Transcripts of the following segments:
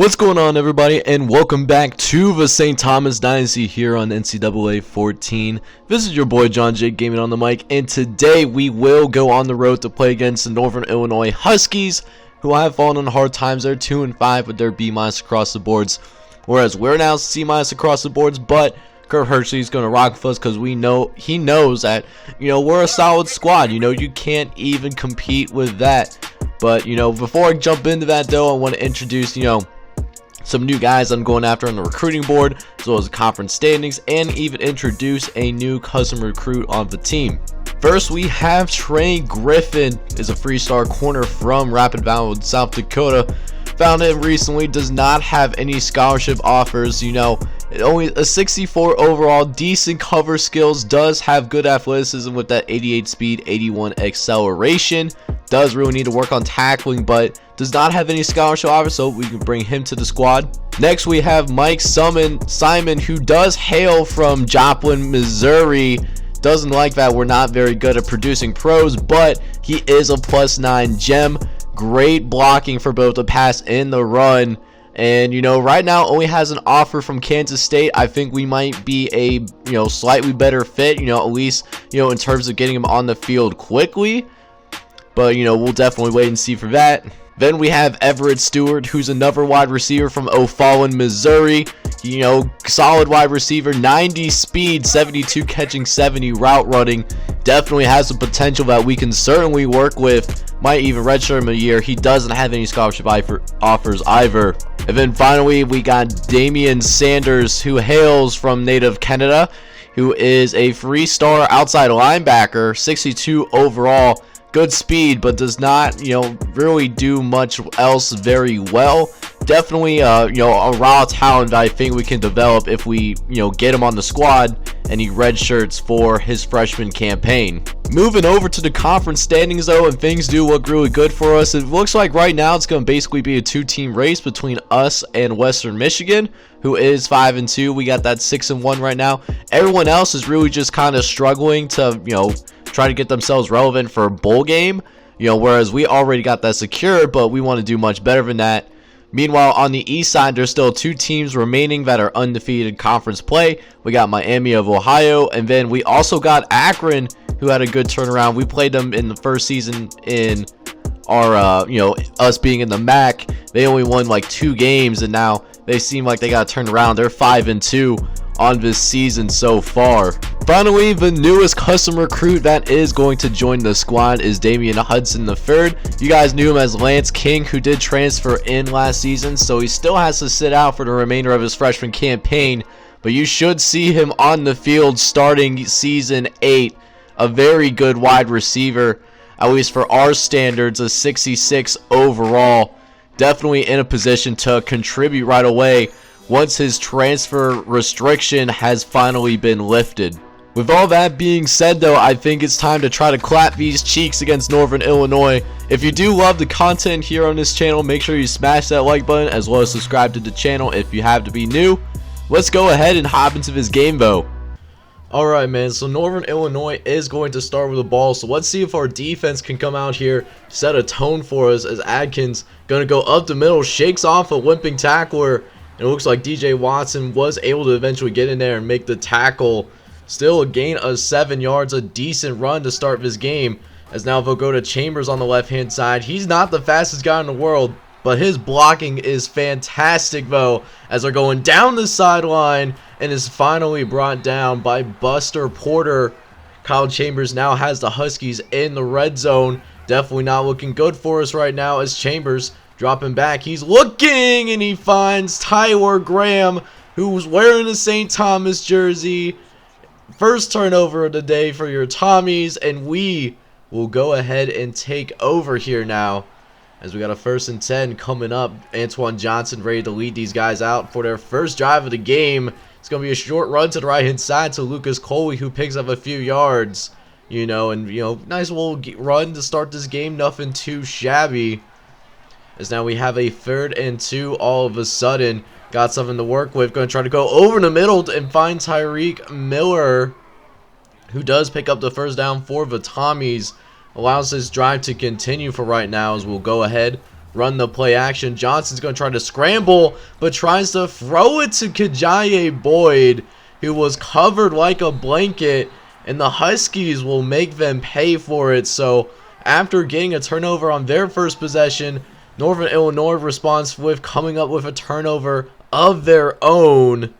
What's going on, everybody, and welcome back to the St. Thomas Dynasty here on NCAA 14. This is your boy John J Gaming on the mic, and today we will go on the road to play against the Northern Illinois Huskies, who have fallen on hard times. They're 2-5 with their B- across the boards, whereas we're now C- across the boards. But Kurt Hershey's going to rock with us because he knows that we're a solid squad. You can't even compete with that. But before I jump into that, though, I want to introduce some new guys I'm going after on the recruiting board, as well as the conference standings, and even introduce a new custom recruit on the team. First, we have Trey Griffin, is a three-star corner from Rapid Valley, South Dakota. Found him recently, does not have any scholarship offers. Only a 64 overall, decent cover skills, does have good athleticism with that 88 speed, 81 acceleration. Does really need to work on tackling, but does not have any scholarship offers, so we can bring him to the squad. Next, we have Mike Simon, who does hail from Joplin, Missouri. Doesn't like that we're not very good at producing pros, but he is a +9 gem. Great blocking for both the pass and the run. And right now only has an offer from Kansas State. I think we might be a slightly better fit, at least in terms of getting him on the field quickly. But we'll definitely wait and see for that. Then we have Everett Stewart, who's another wide receiver from O'Fallon, Missouri. Solid wide receiver, 90 speed, 72 catching, 70 route running. Definitely has the potential that we can certainly work with. Might even redshirt him a year. He doesn't have any scholarship offers either. And then finally, we got Damian Sanders, who hails from native Canada, who is a 3-star outside linebacker, 62 overall. Good speed, but does not, really do much else very well. Definitely, a raw talent that I think we can develop if we, get him on the squad and he redshirts for his freshman campaign. Moving over to the conference standings, though, and things do look really good for us. It looks like right now it's going to basically be a 2-team race between us and Western Michigan, who is 5-2. We got that 6-1 right now. Everyone else is really just kind of struggling to, try to get themselves relevant for a bowl game, whereas we already got that secured, but we want to do much better than that. Meanwhile, on the east side, there's still 2 teams remaining that are undefeated conference play. We got Miami of Ohio, and then we also got Akron, who had a good turnaround. We played them in the first season in our, us being in the MAC. They only won like 2 games, and now they seem like they got turned around. They're 5-2 on this season so far. Finally, the newest custom recruit that is going to join the squad is Damien Hudson III. You guys knew him as Lance King, who did transfer in last season, so he still has to sit out for the remainder of his freshman campaign, but you should see him on the field starting season 8. A very good wide receiver, at least for our standards, a 66 overall. Definitely in a position to contribute right away once his transfer restriction has finally been lifted. With all that being said, though, I think it's time to try to clap these cheeks against Northern Illinois. If you do love the content here on this channel, make sure you smash that like button, as well as subscribe to the channel if you have to be new. Let's go ahead and hop into this game, though. Alright, man, so Northern Illinois is going to start with the ball, so let's see if our defense can come out here, set a tone for us, as Adkins going to go up the middle, shakes off a limping tackler, and it looks like DJ Watson was able to eventually get in there and make the tackle. Still a gain of 7 yards, a decent run to start this game, as now they'll go to Chambers on the left-hand side. He's not the fastest guy in the world, but his blocking is fantastic, though, as they're going down the sideline and is finally brought down by Buster Porter. Kyle Chambers now has the Huskies in the red zone. Definitely not looking good for us right now, as Chambers dropping back. He's looking, and he finds Tyler Graham, who's wearing a St. Thomas jersey. First turnover of the day for your Tommies, and we will go ahead and take over here now, as we got a 1st and 10 coming up. Antoine Johnson ready to lead these guys out for their first drive of the game. It's going to be a short run to the right-hand side to Lucas Coley, who picks up a few yards. Nice little run to start this game. Nothing too shabby. As now we have a 3rd and 2 all of a sudden. Got something to work with. Going to try to go over in the middle and find Tyreek Miller, who does pick up the first down for the Tommies. Allows this drive to continue for right now, as we'll go ahead run the play action. Johnson's going to try to scramble, but tries to throw it to Kajaye Boyd, who was covered like a blanket, and the Huskies will make them pay for it. So after getting a turnover on their first possession, Northern Illinois responds with coming up with a turnover of their own.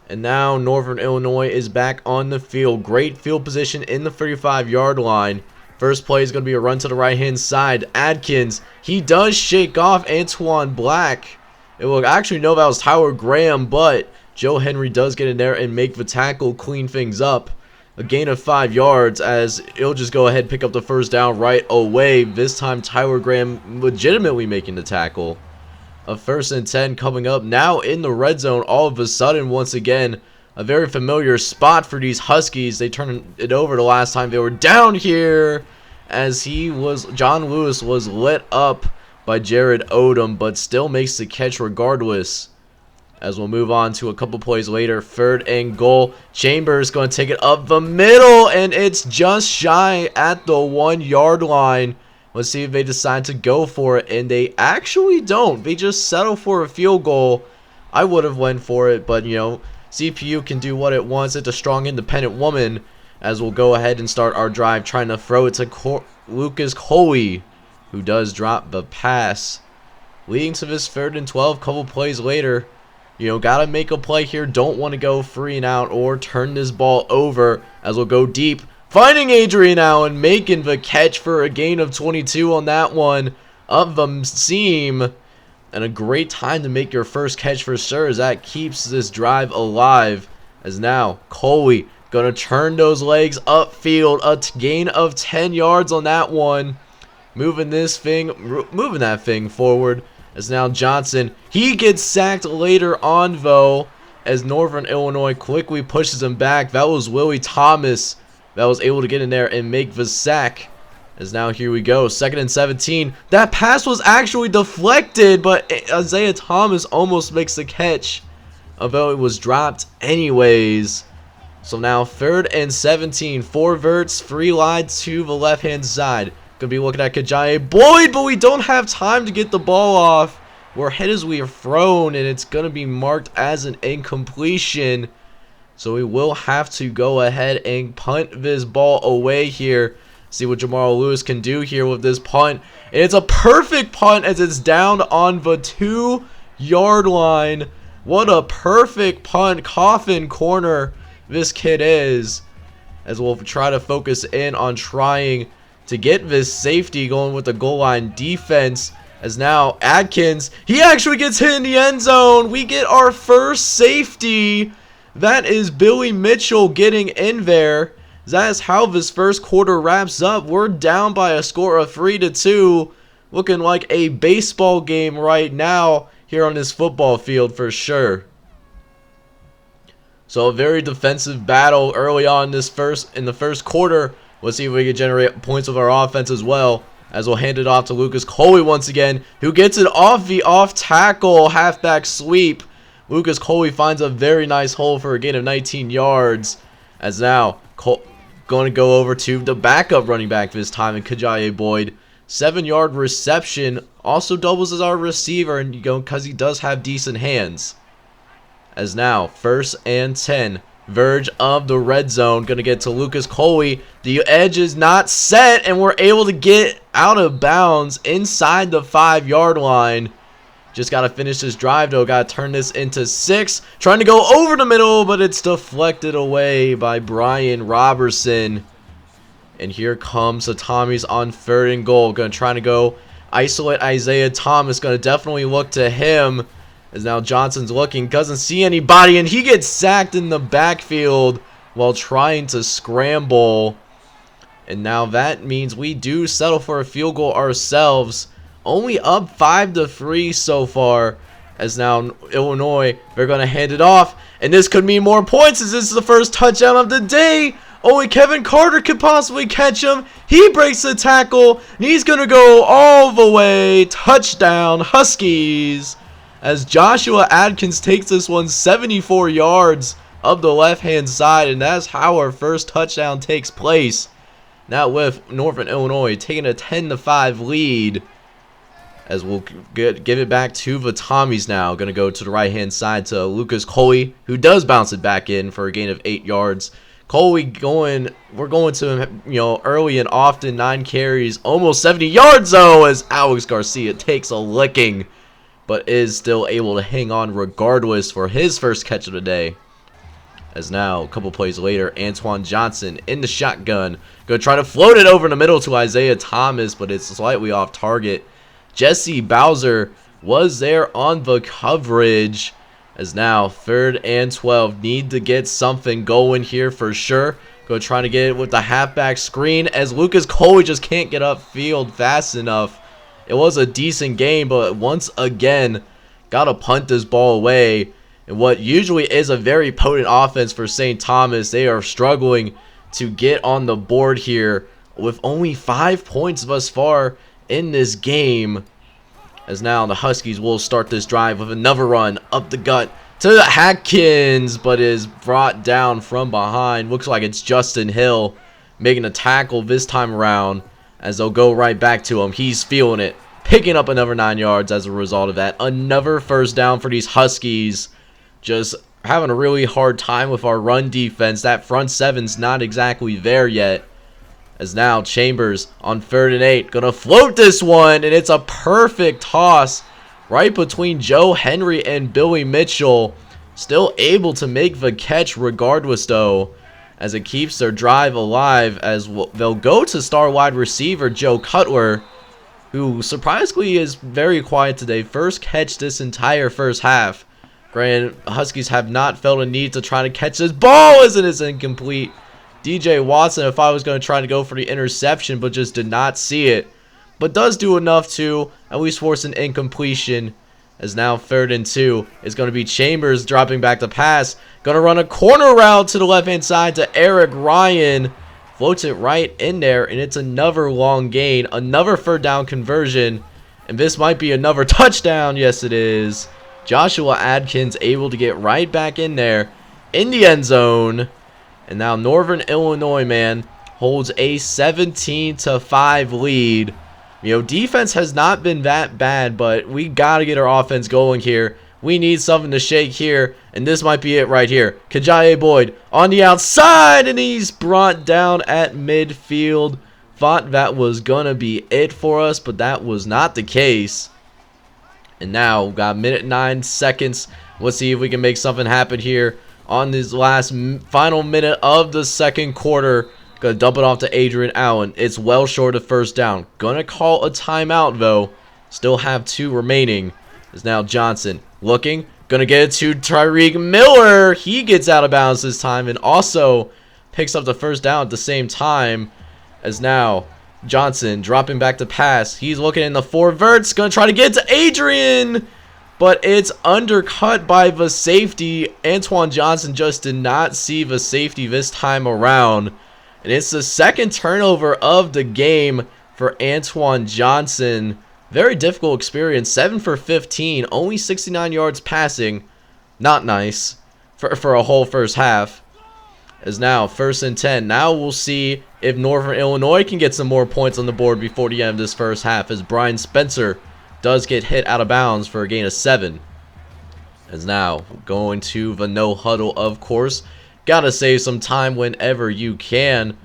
And now Northern Illinois is back on the field. Great field position in the 35-yard line. First play is going to be a run to the right-hand side. Adkins, he does shake off Antoine Black. It will actually know that was Tyler Graham, but Joe Henry does get in there and make the tackle, clean things up. A gain of 5 yards as it'll just go ahead and pick up the first down right away. This time Tyler Graham legitimately making the tackle. A 1st and 10 coming up now in the red zone. All of a sudden, once again, a very familiar spot for these Huskies. They turned it over the last time they were down here as John Lewis was lit up by Jared Odom, but still makes the catch regardless. As we'll move on to a couple plays later, 3rd and goal. Chambers going to take it up the middle, and it's just shy at the 1-yard line. Let's see if they decide to go for it, and they actually don't. They just settle for a field goal. I would have went for it, but, you know, CPU can do what it wants. It's a strong, independent woman, as we'll go ahead and start our drive, trying to throw it to Lucas Coley, who does drop the pass. Leading to this 3rd and 12, couple plays later. You know, gotta make a play here. Don't want to go 3 and out or turn this ball over, as we'll go deep. Finding Adrian Allen, making the catch for a gain of 22 on that one of the seam. And a great time to make your first catch for sure, as that keeps this drive alive. As now, Coley gonna turn those legs upfield. A gain of 10 yards on that one. Moving that thing forward. As now Johnson, he gets sacked later on though, as Northern Illinois quickly pushes him back. That was Willie Thomas that was able to get in there and make the sack. As now here we go, 2nd and 17. That pass was actually deflected, but Isaiah Thomas almost makes the catch, although it was dropped anyways. So now 3rd and 17, 4 verts, 3 lides to the left-hand side. Gonna be looking at Kajaye Boyd, but we don't have time to get the ball off. We're ahead as we are thrown, and it's gonna be marked as an incompletion. So we will have to go ahead and punt this ball away here. See what Jamarl Lewis can do here with this punt. And it's a perfect punt as it's down on the 2-yard line. What a perfect punt. Coffin corner this kid is. As we'll try to focus in on trying to get this safety going with the goal line defense. As now Adkins, he actually gets hit in the end zone. We get our first safety. That is Billy Mitchell getting in there. That is how this first quarter wraps up. We're down by a score of 3-2. Looking like a baseball game right now here on this football field for sure. So a very defensive battle early on in the first quarter. Let's see if we can generate points with our offense as well, as we'll hand it off to Lucas Coley once again, who gets it off the off-tackle halfback sweep. Lucas Coley finds a very nice hole for a gain of 19 yards. As now, going to go over to the backup running back this time in Kajaye Boyd. 7-yard reception, also doubles as our receiver, and because he does have decent hands. As now, 1st and 10. Verge of the red zone. Going to get to Lucas Coley. The edge is not set, and we're able to get out of bounds inside the 5-yard line. Just got to finish this drive, though. Got to turn this into 6. Trying to go over the middle, but it's deflected away by Brian Robertson. And here comes the Tommies on 3rd and goal. Going to try to go isolate Isaiah Thomas. Going to definitely look to him. As now Johnson's looking, doesn't see anybody, and he gets sacked in the backfield while trying to scramble. And now that means we do settle for a field goal ourselves. Only up 5-3 so far. As now Illinois, they're going to hand it off. And this could mean more points, as this is the first touchdown of the day. Only Kevin Carter could possibly catch him. He breaks the tackle, and he's going to go all the way. Touchdown, Huskies. As Joshua Adkins takes this one 74 yards up the left-hand side, and that's how our first touchdown takes place. Now with Northern Illinois taking a 10-5 lead. as we'll give it back to the Tommies now. Going to go to the right-hand side to Lucas Coley, who does bounce it back in for a gain of 8 yards. Coley we're going to him, early and often, 9 carries, almost 70 yards, though, as Alex Garcia takes a licking, but is still able to hang on regardless for his first catch of the day. As now, a couple plays later, Antoine Johnson in the shotgun. Going to try to float it over in the middle to Isaiah Thomas, but it's slightly off target. Jesse Bowser was there on the coverage. As now, 3rd and 12. Need to get something going here for sure. Go trying to get it with the halfback screen as Lucas Coley just can't get upfield fast enough. It was a decent game, but once again, got to punt this ball away. And what usually is a very potent offense for St. Thomas, they are struggling to get on the board here with only 5 points thus far in this game. As now the Huskies will start this drive with another run up the gut to Hatkins, but is brought down from behind. Looks like it's Justin Hill making a tackle this time around, as they'll go right back to him. He's feeling it, picking up another 9 yards as a result of that. Another first down for these Huskies. Just having a really hard time with our run defense. That front seven's not exactly there yet. As now Chambers on 3rd and 8. Gonna float this one, and it's a perfect toss right between Joe Henry and Billy Mitchell. Still able to make the catch regardless, though, as it keeps their drive alive, as they'll go to star wide receiver Joe Cutler, who surprisingly is very quiet today. First catch this entire first half. Granted, Huskies have not felt a need to try to catch this ball as it is incomplete. DJ Watson, if I was going to try to go for the interception, but just did not see it. But does do enough to at least force an incompletion. As now 3rd and 2 is going to be Chambers dropping back the pass. Going to run a corner route to the left-hand side to Eric Ryan. Floats it right in there, and it's another long gain. Another 3rd down conversion. And this might be another touchdown. Yes, it is. Joshua Adkins able to get right back in there in the end zone. And now Northern Illinois, man, holds a 17-5 lead. Defense has not been that bad, but we got to get our offense going here. We need something to shake here, and this might be it right here. Kajaye Boyd on the outside, and he's brought down at midfield. Thought that was going to be it for us, but that was not the case. And now we've got 1:09 seconds. Let's see if we can make something happen here on this last final minute of the second quarter. Gonna dump it off to Adrian Allen. It's well short of first down. Gonna call a timeout, though. Still have 2 remaining. Is now Johnson looking. Gonna get it to Tyreek Miller. He gets out of bounds this time and also picks up the first down at the same time. As now Johnson dropping back to pass. He's looking in the 4 verts. Gonna try to get to Adrian, but it's undercut by the safety. Antoine Johnson just did not see the safety this time around. And it's the 2nd turnover of the game for Antoine Johnson. Very difficult experience. 7 for 15. Only 69 yards passing. Not nice for a whole first half. As now 1st and 10. Now we'll see if Northern Illinois can get some more points on the board before the end of this first half, as Brian Spencer does get hit out of bounds for a gain of 7. As now going to the no huddle, of course. Gotta save some time whenever you can.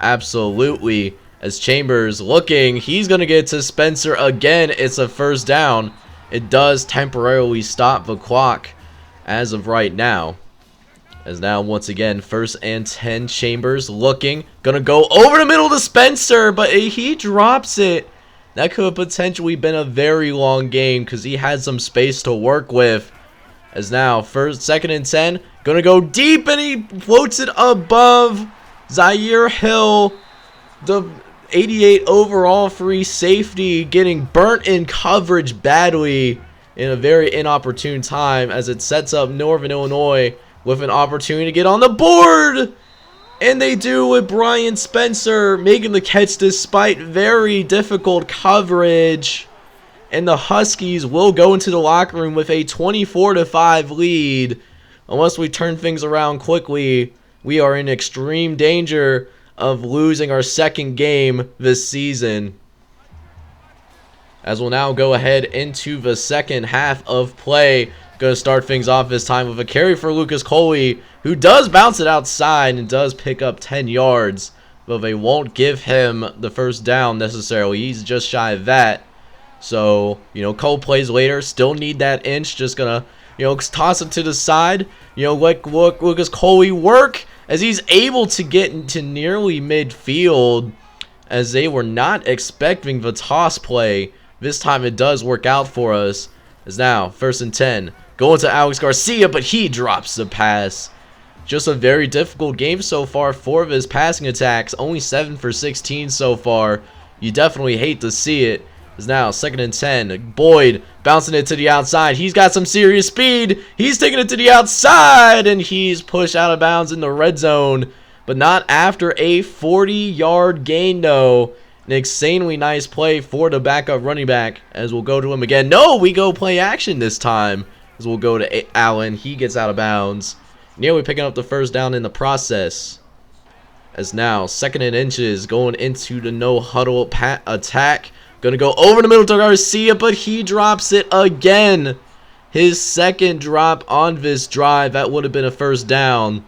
Absolutely. As Chambers looking, he's gonna get to Spencer again. It's a first down. It does temporarily stop the clock as of right now. As now once again 1st and 10. Chambers looking, gonna go over the middle to Spencer, but he drops it. That could have potentially been a very long game because he had some space to work with. As now 2nd and 10, gonna go deep, and he floats it above Zaire Hill, the 88 overall free safety, getting burnt in coverage badly in a very inopportune time, as it sets up Northern Illinois with an opportunity to get on the board. And they do, with Brian Spencer making the catch despite very difficult coverage. And the Huskies will go into the locker room with a 24-5 lead. Unless we turn things around quickly, we are in extreme danger of losing our 2nd game this season. as we'll now go ahead into the second half of play. Going to start things off this time with a carry for Lucas Coley, who does bounce it outside and does pick up 10 yards, but they won't give him the first down necessarily. He's just shy of that. So, Cole plays later, still need that inch, just going to, toss it to the side. Let Lucas Coley work as he's able to get into nearly midfield, as they were not expecting the toss play. This time it does work out for us. As now, 1st and 10. Going to Alex Garcia, but he drops the pass. Just a very difficult game so far for his passing attacks. Only 7 for 16 so far. You definitely hate to see it. As now, 2nd and 10. Boyd bouncing it to the outside. He's got some serious speed. He's taking it to the outside, and he's pushed out of bounds in the red zone. But not after a 40-yard gain, though. An insanely nice play for the backup running back, as we'll go to him again. No, we go play action this time, as we'll go to Allen. He gets out of bounds. Nearly picking up the first down in the process. As now, 2nd and inches, going into the no-huddle attack. Going to go over the middle to Garcia, but he drops it again. His second drop on this drive. That would have been a first down.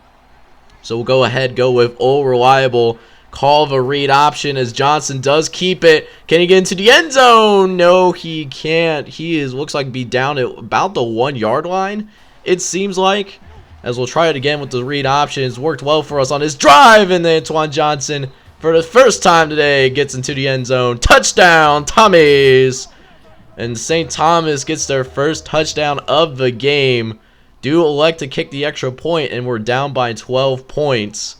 So we'll go ahead, go with all reliable. Call the read option as Johnson does keep it. Can he get into the end zone? No, he can't. He looks like be down at about the 1 yard line, it seems like. As we'll try it again with the read option. It's worked well for us on his drive. And then Antoine Johnson, for the first time today, gets into the end zone. Touchdown, Tommies! And St. Thomas gets their first touchdown of the game. Do elect to kick the extra point, and we're down by 12 points.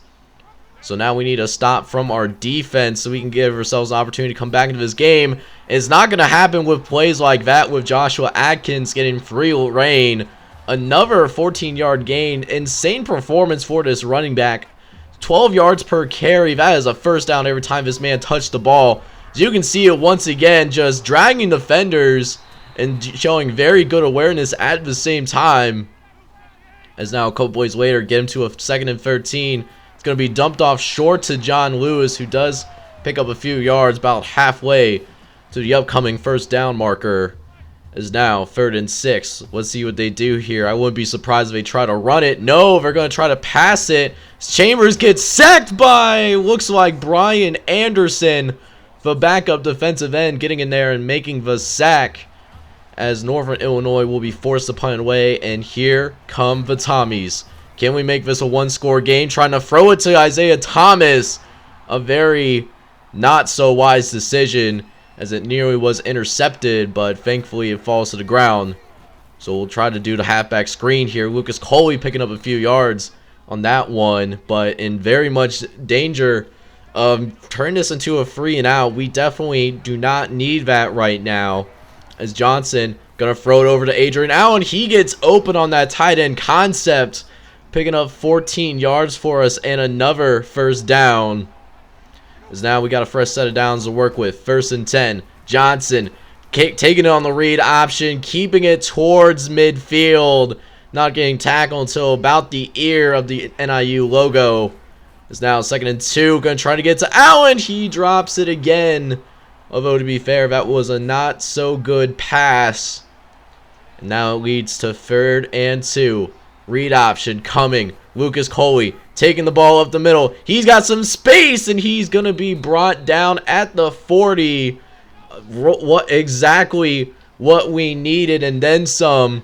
So now we need a stop from our defense so we can give ourselves an opportunity to come back into this game. It's not going to happen with plays like that, with Joshua Adkins getting free reign. Another 14-yard gain. Insane performance for this running back. 12 yards per carry. That is a first down every time this man touched the ball. As you can see it once again, just dragging defenders and showing very good awareness at the same time. As now a couple plays later, get him to a 2nd and 13. It's going to be dumped off short to John Lewis, who does pick up a few yards about halfway to the upcoming first down marker. Is now 3rd and 6. Let's see what they do here. I wouldn't be surprised if they try to run it. No, they're going to try to pass it. Chambers gets sacked by, looks like, Brian Anderson, the backup defensive end, getting in there and making the sack, as Northern Illinois will be forced to punt away. And here come the Tommies. Can we make this a one-score game? Trying to throw it to Isaiah Thomas. A very not so wise decision, as it nearly was intercepted, but thankfully it falls to the ground. So we'll try to do the halfback screen here. Lucas Coley picking up a few yards on that one, but in very much danger of turning this into a 3 and out. We definitely do not need that right now, as Johnson gonna throw it over to Adrian Allen. He gets open on that tight end concept, picking up 14 yards for us and another first down. As now we got a fresh set of downs to work with. 1st and 10. Johnson taking it on the read option, keeping it towards midfield, not getting tackled until about the ear of the NIU logo. It's now 2nd and 2. Going to try to get to Allen. He drops it again. Although, to be fair, that was a not so good pass. And now it leads to 3rd and 2. Read option coming. Lucas Coley taking the ball up the middle. He's got some space, and he's going to be brought down at the 40. Exactly what we needed, and then some.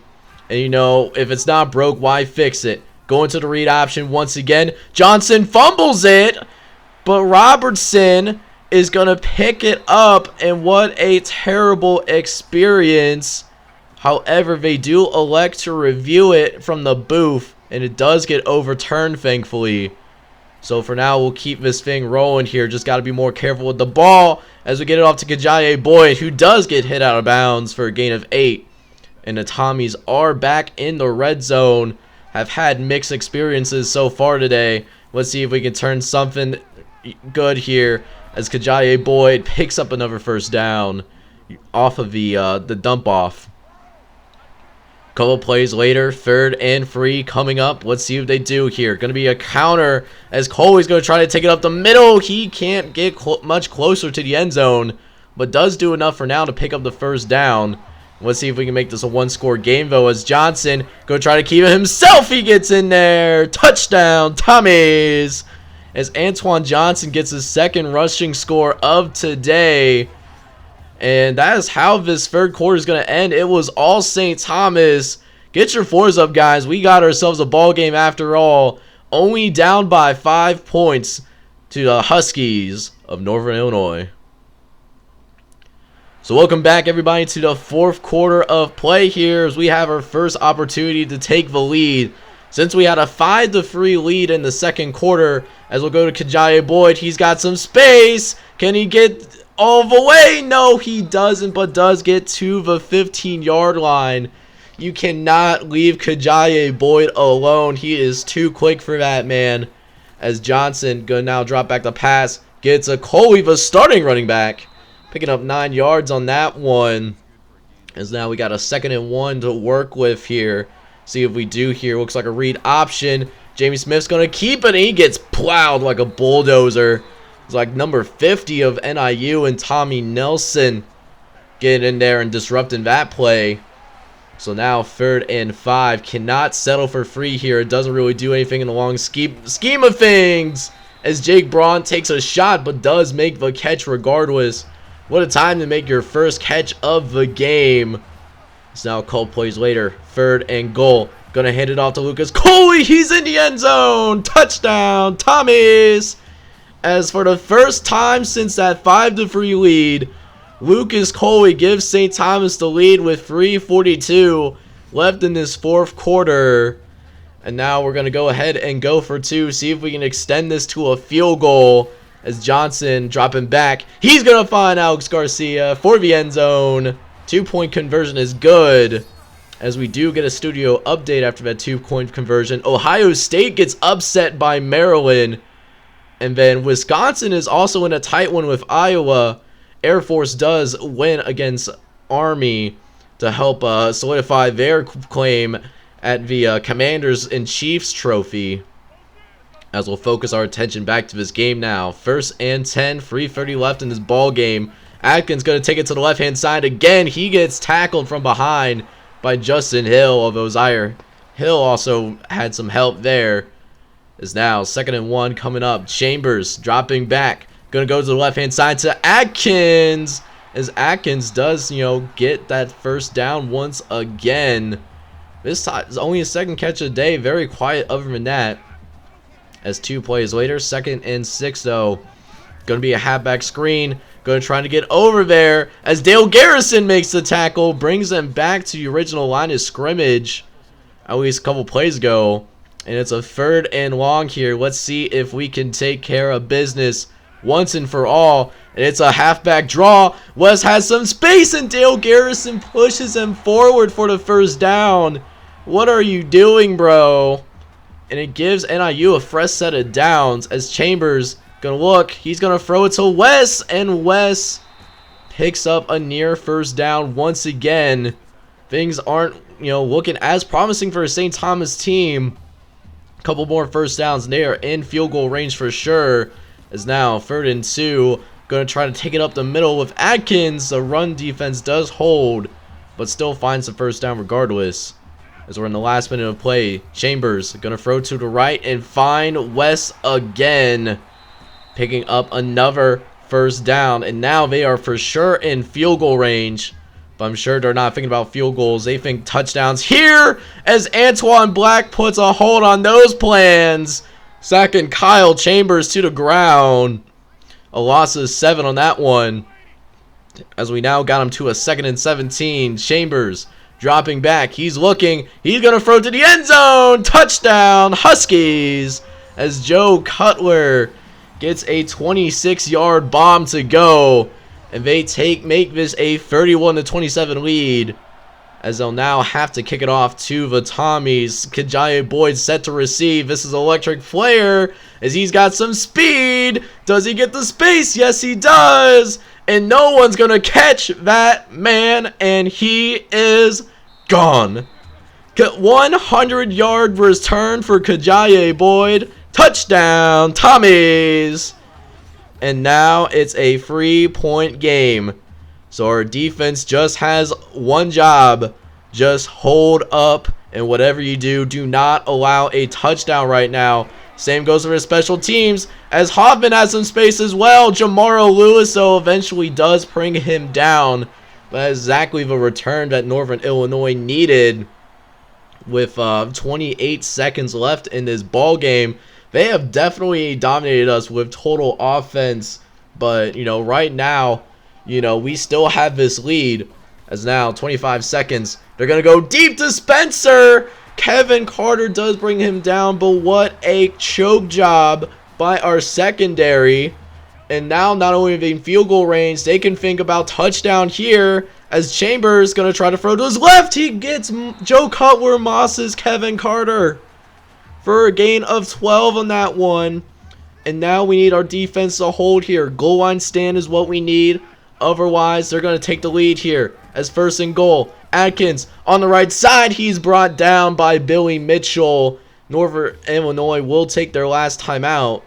And, if it's not broke, why fix it? Going to the read option once again. Johnson fumbles it, but Robertson is going to pick it up, and what a terrible experience. However, they do elect to review it from the booth, and it does get overturned, thankfully. So for now, we'll keep this thing rolling here. Just got to be more careful with the ball as we get it off to Kajaye Boyd, who does get hit out of bounds for a gain of 8. And the Tommies are back in the red zone. Have had mixed experiences so far today. Let's see if we can turn something good here, as Kajaye Boyd picks up another first down off of the dump off. Couple plays later, 3rd and 3 coming up. Let's see what they do here. Going to be a counter, as Coley's going to try to take it up the middle. He can't get much closer to the end zone, but does do enough for now to pick up the first down. Let's see if we can make this a one-score game, though, as Johnson go try to keep it himself. He gets in there. Touchdown, Tommies. As Antoine Johnson gets his second rushing score of today. And that is how this third quarter is going to end. It was all St. Thomas. Get your fours up, guys. We got ourselves a ball game after all. Only down by 5 points to the Huskies of Northern Illinois. So welcome back, everybody, to the fourth quarter of play here as we have our first opportunity to take the lead. Since we had a 5-3 lead in the second quarter, as we'll go to Kajaye Boyd. He's got some space. Can he get all the way? No, he doesn't, but does get to the 15-yard line. You cannot leave Kajaye Boyd alone. He is too quick for that, man. As Johnson gonna now drop back the pass. Gets a Coley, the starting running back. Picking up 9 yards on that one. As now we got a 2nd and 1 to work with here. See if we do here. Looks like a read option. Jamie Smith's going to keep it. And he gets plowed like a bulldozer. It's like number 50 of NIU and Tommy Nelson getting in there and disrupting that play. So now 3rd and 5. Cannot settle for free here. It doesn't really do anything in the long scheme of things. As Jake Braun takes a shot but does make the catch regardless. What a time to make your first catch of the game. It's now a couple plays later. 3rd and goal. Gonna hand it off to Lucas Coley. He's in the end zone. Touchdown, Tommies. As for the first time since that 5-3 lead, Lucas Coley gives St. Thomas the lead with 3:42 left in this fourth quarter. And now we're gonna go ahead and go for 2. See if we can extend this to a field goal. As Johnson dropping back. He's gonna find Alex Garcia for the end zone. 2-point conversion is good. As we do get a studio update after that 2-point conversion. Ohio State gets upset by Maryland. And then Wisconsin is also in a tight one with Iowa. Air Force does win against Army to help solidify their claim at the Commanders in Chiefs trophy. As we'll focus our attention back to this game now. 1st and 10, 3:30 left in this ball game. Atkins going to take it to the left-hand side again. He gets tackled from behind by Justin Hill, although Zaire Hill also had some help there. Is now 2nd and 1 coming up. Chambers dropping back. Going to go to the left-hand side to Atkins. As Atkins does, get that first down once again. This time is only his 2nd catch of the day. Very quiet other than that. As 2 plays later, 2nd and 6 though. Going to be a halfback screen. Going to try to get over there. As Dale Garrison makes the tackle. Brings them back to the original line of scrimmage. At least a couple plays ago. And it's a 3rd and long here. Let's see if we can take care of business once and for all. And it's a halfback draw. Wes has some space and Dale Garrison pushes him forward for the first down. What are you doing, bro? And it gives NIU a fresh set of downs as Chambers gonna look. He's gonna throw it to Wes, and Wes picks up a near first down once again. Things aren't, looking as promising for a St. Thomas team. A couple more first downs there in field goal range for sure. As now 3rd and 2, gonna try to take it up the middle with Atkins. The run defense does hold, but still finds the first down regardless. As we're in the last minute of play, Chambers going to throw to the right and find Wes again. Picking up another first down. And now they are for sure in field goal range. But I'm sure they're not thinking about field goals. They think touchdowns here as Antoine Black puts a hold on those plans. Sacking Kyle Chambers to the ground. A loss of 7 on that one. As we now got him to a 2nd and 17. Chambers dropping back. He's looking. He's going to throw to the end zone. Touchdown, Huskies. As Joe Cutler gets a 26-yard bomb to go. And they make this a 31-27 lead. As they'll now have to kick it off to the Tommies. Kajaye Boyd set to receive. This is Electric Flare. As he's got some speed. Does he get the space? Yes, he does. And no one's going to catch that man. And he is gone. 100-yard return for Kajaye Boyd. Touchdown, Tommies. And now it's a 3-point game. So our defense just has one job. Just hold up, and whatever you do, do not allow a touchdown right now. Same goes for his special teams, as Hoffman has some space as well. Jamaro Lewis, though, eventually does bring him down. But exactly the return that Northern Illinois needed with 28 seconds left in this ball game. They have definitely dominated us with total offense. But, right now, we still have this lead. As now, 25 seconds. They're going to go deep to Spencer. Kevin Carter does bring him down, but what a choke job by our secondary. And now, not only in field goal range, they can think about touchdown here, as Chambers going to try to throw to his left. He gets Joe Cutler Moss's Kevin Carter for a gain of 12 on that one. And now we need our defense to hold here. Goal line stand is what we need. Otherwise, they're going to take the lead here as first and goal. Atkins on the right side. He's brought down by Billy Mitchell. Northern Illinois will take their last timeout.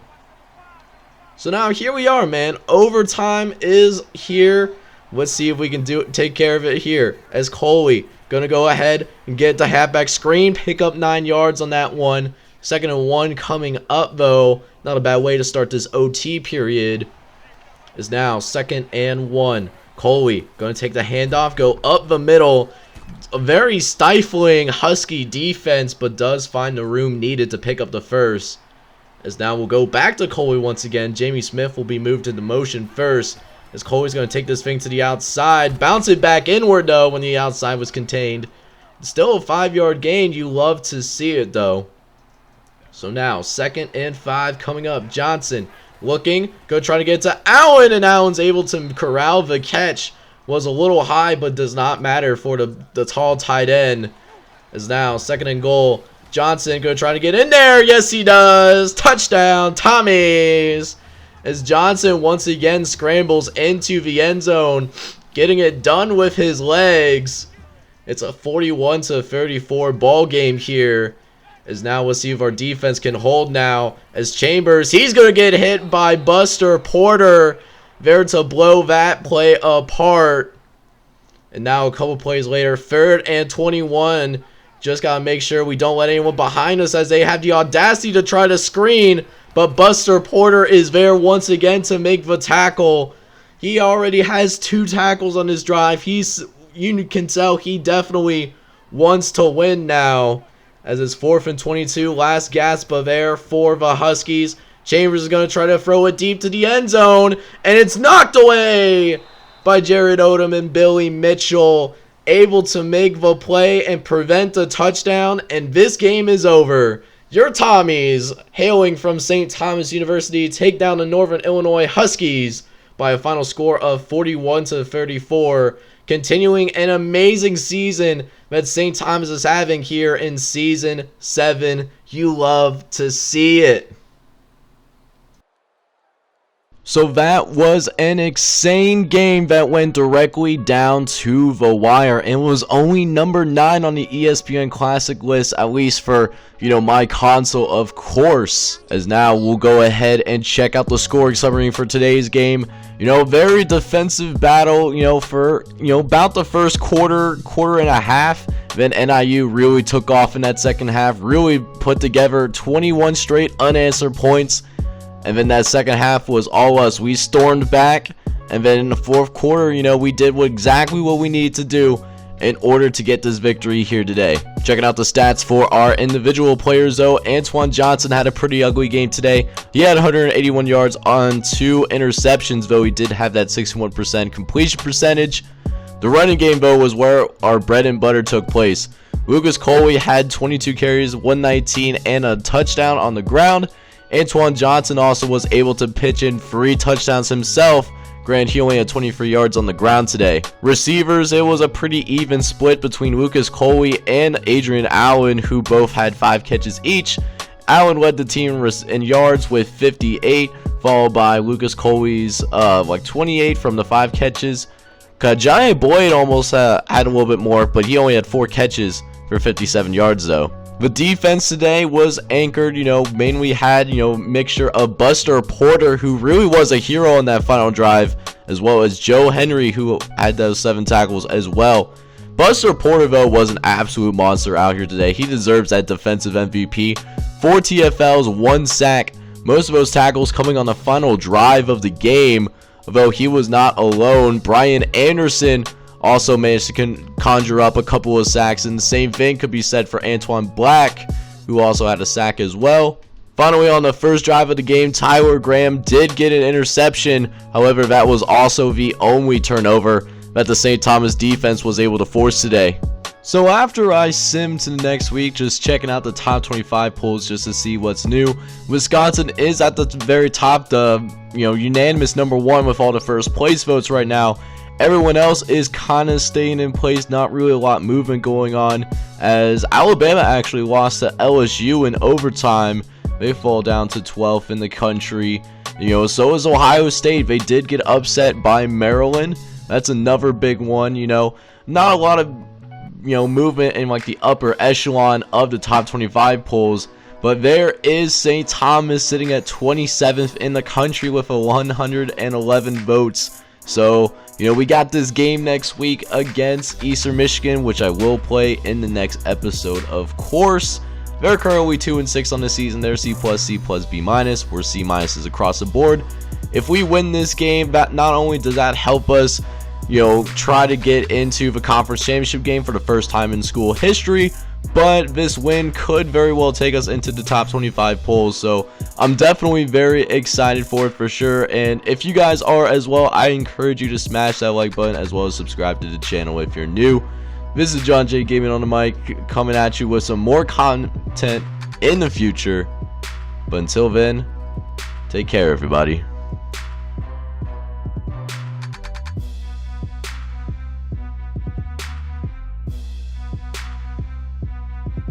So now here we are, man. Overtime is here. Let's see if we can take care of it here. As Coley going to go ahead and get the halfback screen. Pick up 9 yards on that one. 2nd and 1 coming up, though. Not a bad way to start this OT period. Is now 2nd and 1. Coley going to take the handoff, go up the middle. A very stifling Husky defense, but does find the room needed to pick up the first. As now we'll go back to Coley once again. Jamie Smith will be moved into motion first. As Coley's going to take this thing to the outside. Bounce it back inward, though, when the outside was contained. Still a 5-yard gain. You love to see it, though. So now, 2nd and 5 coming up. Johnson looking, go try to get to Allen, and Allen's able to corral the catch. Was a little high, but does not matter for the tall tight end. As now, 2nd and goal. Johnson go try to get in there. Yes, he does. Touchdown, Tommies. As Johnson once again scrambles into the end zone, getting it done with his legs. It's a 41-34 ball game here. As now we'll see if our defense can hold now. As Chambers, he's going to get hit by Buster Porter. There to blow that play apart. And now a couple plays later, 3rd and 21. Just got to make sure we don't let anyone behind us as they have the audacity to try to screen. But Buster Porter is there once again to make the tackle. He already has 2 tackles on his drive. You can tell he definitely wants to win now. As it's 4th and 22, last gasp of air for the Huskies. Chambers is going to try to throw it deep to the end zone, and it's knocked away by Jared Odom and Billy Mitchell, able to make the play and prevent the touchdown, and this game is over. Your Tommies, hailing from St. Thomas University, take down the Northern Illinois Huskies by a final score of 41-34. Continuing an amazing season that St. Thomas is having here in Season 7. You love to see it. So that was an insane game that went directly down to the wire and was only number 9 on the ESPN Classic list, at least for, my console, of course. As now we'll go ahead and check out the scoring summary for today's game. Very defensive battle, for, about the first quarter and a half. Then NIU really took off in that second half, really put together 21 straight unanswered points. And then that second half was all us. We stormed back. And then in the fourth quarter, we did exactly what we needed to do in order to get this victory here today. Checking out the stats for our individual players, though. Antoine Johnson had a pretty ugly game today. He had 181 yards on 2 interceptions, though he did have that 61% completion percentage. The running game, though, was where our bread and butter took place. Lucas Coley had 22 carries, 119, and a touchdown on the ground. Antoine Johnson also was able to pitch in 3 touchdowns himself. Granted, he only had 23 yards on the ground today. Receivers, it was a pretty even split between Lucas Coley and Adrian Allen, who both had 5 catches each. Allen led the team in yards with 58, followed by Lucas Coley's 28 from the 5 catches. Johnny Boyd almost had a little bit more, but he only had 4 catches for 57 yards, though. The defense today was anchored, mainly we had, mixture of Buster Porter, who really was a hero on that final drive, as well as Joe Henry, who had those 7 tackles as well. Buster Porter, though, was an absolute monster out here today. He deserves that defensive MVP. 4 TFLs, 1 sack. Most of those tackles coming on the final drive of the game, though he was not alone. Brian Anderson also managed to conjure up a couple of sacks, and the same thing could be said for Antoine Black, who also had a sack as well. Finally, on the first drive of the game, Tyler Graham did get an interception. However, that was also the only turnover that the St. Thomas defense was able to force today. So after I sim to the next week, just checking out the top 25 polls just to see what's new, Wisconsin is at the very top, the unanimous #1 with all the first place votes right now. Everyone else is kind of staying in place, not really a lot movement going on, as Alabama actually lost to LSU in overtime. They fall down to 12th in the country. So is Ohio State. They did get upset by Maryland. That's another big one. Not a lot of movement in like the upper echelon of the top 25 polls, but there is St. Thomas sitting at 27th in the country with 111 votes. So we got this game next week against Eastern Michigan, which I will play in the next episode, of course. They're currently 2-6 on the season. They're C+, C+, B-. We're C- across the board. If we win this game, that not only does that help us, try to get into the conference championship game for the first time in school history, but this win could very well take us into the top 25 polls. So I'm definitely very excited for it for sure. And if you guys are as well, I encourage you to smash that like button as well as subscribe to the channel if you're new. This is John J Gaming on the mic, coming at you with some more content in the future. But until then, take care, everybody.